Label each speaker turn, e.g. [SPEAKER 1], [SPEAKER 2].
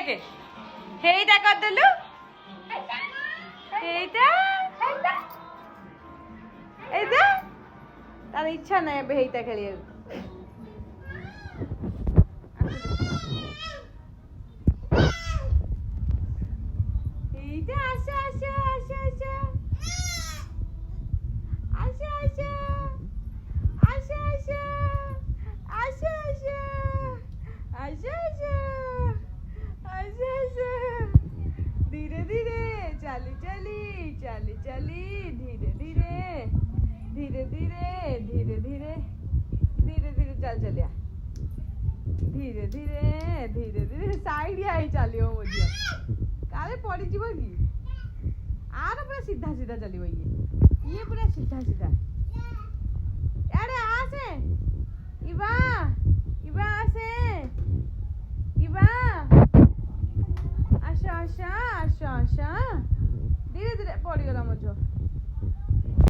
[SPEAKER 1] দেখে ହେଇଟା କରିଦେଲୁ এইটা এইটা তার ইচ্ছা নাই ଏବେ ହେଇଟା ଖେଳିବାକୁ এইটা আসো আসো আসো আসো আসো আসো আসো আসো আসো আসো আসো আসো আসো धीरे धीरे चली चली चली चली धीरे धीरे धीरे धीरे धीरे धीरे धीरे धीरे चल चलिया धीरे धीरे धीरे धीरे साइड आई चलियो मुझे काले पड़ी जीव कि आर पूरा सीधा सीधा चलियो ये पूरा सीधा सीधा अरे आसे इबा इबा आसे इबा आशा आशा आशा आशा धीरे धीरे पड़ी गला मुझे